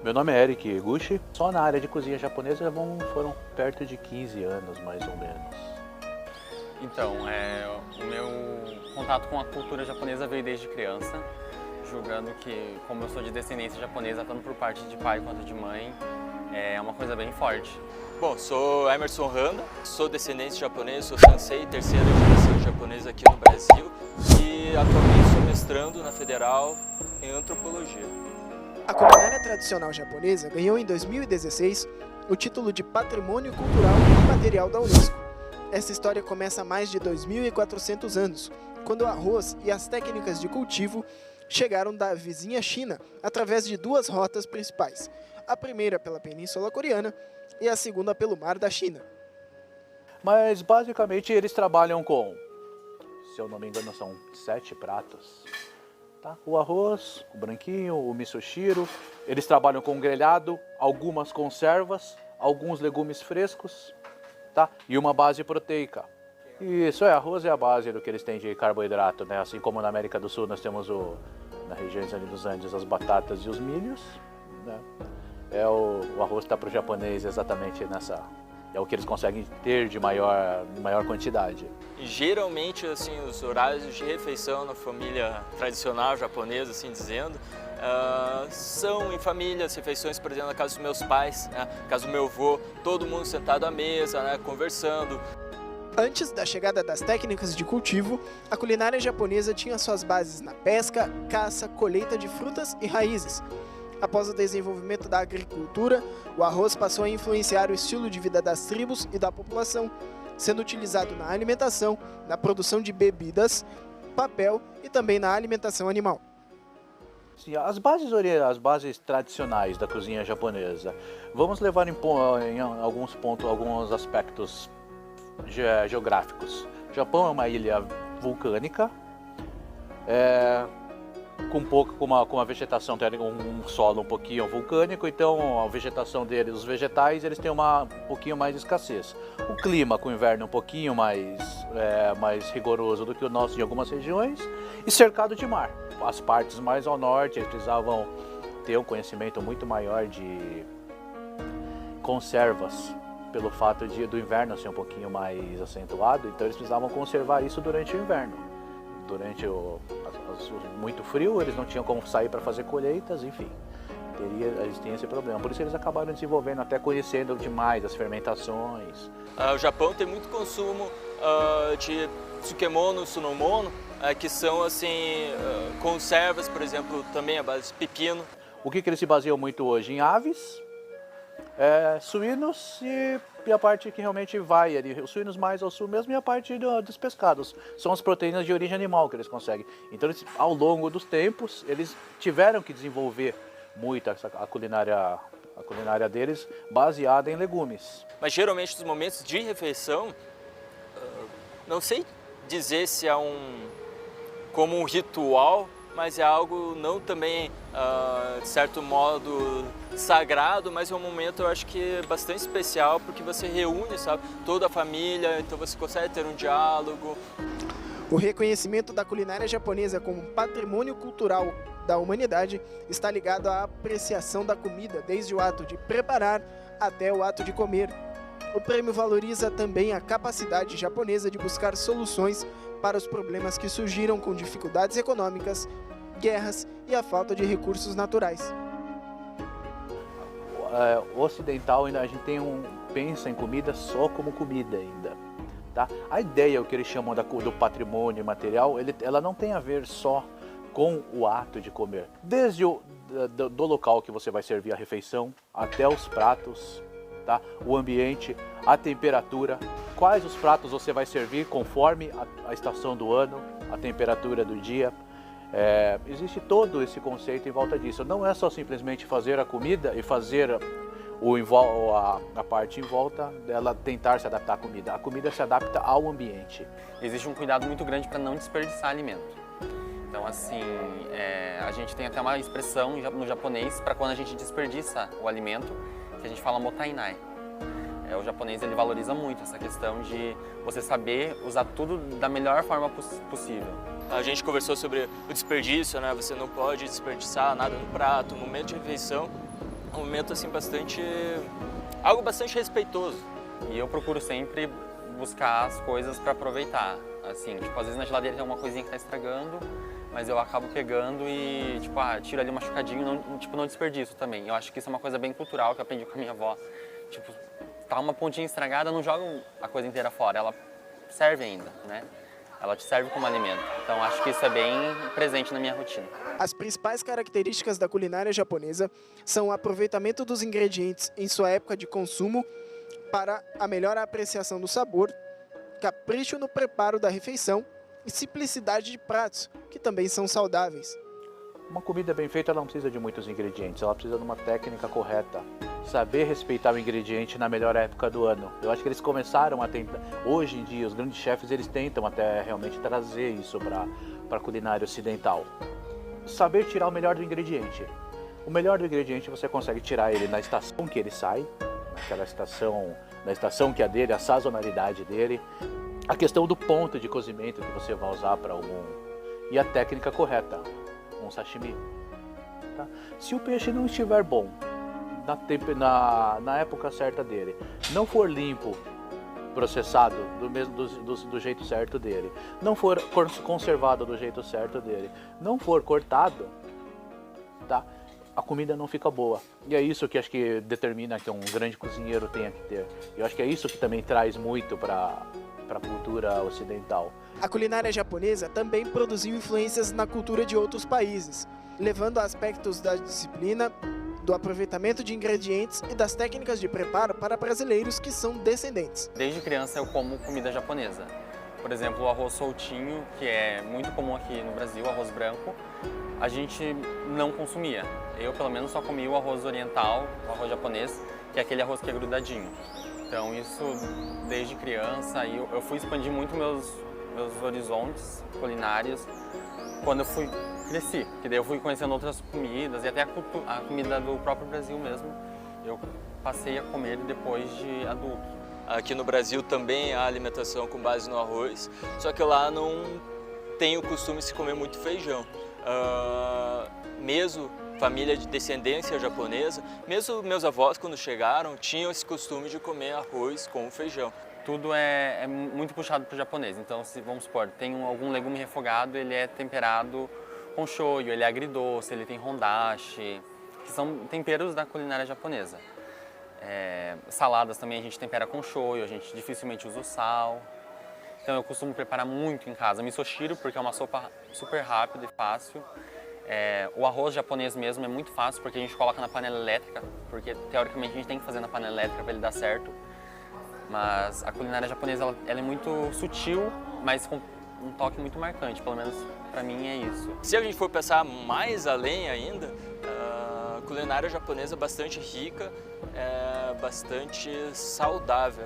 Meu nome é Eric Eguchi. Só na área de cozinha japonesa foram perto de 15 anos, mais ou menos. Então, o meu contato com a cultura japonesa veio desde criança, julgando que, como eu sou de descendência japonesa, tanto por parte de pai quanto de mãe, é uma coisa bem forte. Bom, sou Emerson Handa, sou descendente japonês, sou sensei, terceira geração japonesa aqui no Brasil e atualmente sou mestrando na Federal em Antropologia. A culinária tradicional japonesa ganhou em 2016 o título de Patrimônio Cultural e Imaterial da Unesco. Essa história começa há mais de 2.400 anos, quando o arroz e as técnicas de cultivo chegaram da vizinha China através de duas rotas principais, a primeira pela Península Coreana e a segunda pelo Mar da China. Mas basicamente eles trabalham com, se eu não me engano, são 7 pratos. Tá? O arroz, o branquinho, o misoshiro, eles trabalham com grelhado, algumas conservas, alguns legumes frescos, tá? E uma base proteica. Isso arroz é a base do que eles têm de carboidrato, né? Assim como na América do Sul nós temos na região ali dos Andes as batatas e os milhos, né? O arroz está para o japonês exatamente nessa... É o que eles conseguem ter de maior quantidade. E geralmente, assim, os horários de refeição na família tradicional japonesa, assim dizendo, são em família, as refeições, por exemplo, na casa dos meus pais, né, na casa do meu avô, todo mundo sentado à mesa, né, conversando. Antes da chegada das técnicas de cultivo, a culinária japonesa tinha suas bases na pesca, caça, colheita de frutas e raízes. Após o desenvolvimento da agricultura, o arroz passou a influenciar o estilo de vida das tribos e da população, sendo utilizado na alimentação, na produção de bebidas, papel e também na alimentação animal. Sim, as bases tradicionais da cozinha japonesa, vamos levar em alguns pontos, alguns aspectos geográficos. O Japão é uma ilha vulcânica, com uma vegetação, tem um solo um pouquinho vulcânico, então a vegetação deles, os vegetais, eles têm um pouquinho mais de escassez. O clima com o inverno um pouquinho mais rigoroso do que o nosso em algumas regiões e cercado de mar. As partes mais ao norte, eles precisavam ter um conhecimento muito maior de conservas, pelo fato do inverno ser um pouquinho mais acentuado, então eles precisavam conservar isso durante o inverno. Durante muito frio, eles não tinham como sair para fazer colheitas, enfim, eles tinham esse problema. Por isso eles acabaram desenvolvendo, até conhecendo demais as fermentações. O Japão tem muito consumo de tsukemono, sunomono, que são assim, conservas, por exemplo, também a base de pepino. O que eles se baseiam muito hoje? Em aves, suínos e a parte que realmente vai ali, os suínos mais ao sul mesmo, e a parte dos pescados. São as proteínas de origem animal que eles conseguem. Então, ao longo dos tempos, eles tiveram que desenvolver muito a culinária deles baseada em legumes. Mas geralmente nos momentos de refeição, não sei dizer se é como um ritual, mas é algo não também, de certo modo, sagrado, mas é um momento, eu acho que bastante especial, porque você reúne, sabe, toda a família, então você consegue ter um diálogo. O reconhecimento da culinária japonesa como patrimônio cultural da humanidade está ligado à apreciação da comida, desde o ato de preparar até o ato de comer. O prêmio valoriza também a capacidade japonesa de buscar soluções para os problemas que surgiram com dificuldades econômicas, guerras e a falta de recursos naturais. Ocidental, ainda a gente pensa em comida só como comida ainda. Tá? A ideia, o que eles chamam do patrimônio material, ela não tem a ver só com o ato de comer. Desde do local que você vai servir a refeição, até os pratos, tá? O ambiente, a temperatura, quais os pratos você vai servir conforme a estação do ano, a temperatura do dia. Existe todo esse conceito em volta disso. Não é só simplesmente fazer a comida e fazer a parte em volta dela tentar se adaptar à comida. A comida se adapta ao ambiente. Existe um cuidado muito grande para não desperdiçar alimento. Então, assim, a gente tem até uma expressão no japonês para quando a gente desperdiça o alimento, que a gente fala mottainai. O japonês, ele valoriza muito essa questão de você saber usar tudo da melhor forma possível. A gente conversou sobre o desperdício, né? Você não pode desperdiçar nada no prato, no momento de refeição. um momento assim algo bastante respeitoso. E eu procuro sempre buscar as coisas para aproveitar. Assim, tipo, às vezes na geladeira tem uma coisinha que tá estragando, mas eu acabo pegando e, tipo, tiro ali um machucadinho, não desperdiço também. Eu acho que isso é uma coisa bem cultural que eu aprendi com a minha avó. Tipo, tá uma pontinha estragada, não joga a coisa inteira fora, ela serve ainda, né? Ela te serve como alimento. Então acho que isso é bem presente na minha rotina. As principais características da culinária japonesa são o aproveitamento dos ingredientes em sua época de consumo para a melhor apreciação do sabor, capricho no preparo da refeição e simplicidade de pratos, que também são saudáveis. Uma comida bem feita ela não precisa de muitos ingredientes, ela precisa de uma técnica correta. Saber respeitar o ingrediente na melhor época do ano. Eu acho que eles começaram a tentar, hoje em dia, os grandes chefes eles tentam até realmente trazer isso para a culinária ocidental. Saber tirar o melhor do ingrediente. O melhor do ingrediente você consegue tirar ele na estação que ele sai, na estação que é dele, a sazonalidade dele, a questão do ponto de cozimento que você vai usar para e a técnica correta, um sashimi. Tá? Se o peixe não estiver bom, na época certa dele, não for limpo, processado do jeito certo dele, não for conservado do jeito certo dele, não for cortado, tá? A comida não fica boa. E é isso que acho que determina que um grande cozinheiro tenha que ter. Eu acho que é isso que também traz muito para a cultura ocidental. A culinária japonesa também produziu influências na cultura de outros países, levando a aspectos da disciplina, do aproveitamento de ingredientes e das técnicas de preparo para brasileiros que são descendentes. Desde criança eu como comida japonesa. Por exemplo, o arroz soltinho, que é muito comum aqui no Brasil, arroz branco, a gente não consumia. Eu, pelo menos, só comia o arroz oriental, o arroz japonês, que é aquele arroz que é grudadinho. Então, isso desde criança, e eu fui expandir muito meus horizontes culinários quando eu cresci, que daí eu fui conhecendo outras comidas e até a comida do próprio Brasil mesmo, eu passei a comer depois de adulto. Aqui no Brasil também há alimentação com base no arroz, só que lá não tem o costume de se comer muito feijão. Mesmo família de descendência japonesa, mesmo meus avós quando chegaram tinham esse costume de comer arroz com feijão. Tudo é muito puxado para o japonês, então se vamos supor, tem algum legume refogado, ele é temperado com shoyu, ele é agridoce, ele tem hondashi, que são temperos da culinária japonesa. Saladas também a gente tempera com shoyu, a gente dificilmente usa o sal. Então eu costumo preparar muito em casa, misoshiro, porque é uma sopa super rápida e fácil. O arroz japonês mesmo é muito fácil, porque a gente coloca na panela elétrica, porque teoricamente a gente tem que fazer na panela elétrica para ele dar certo. Mas a culinária japonesa ela é muito sutil, mas com um toque muito marcante, pelo menos para mim é isso. Se a gente for pensar mais além ainda, a culinária japonesa é bastante rica, bastante saudável.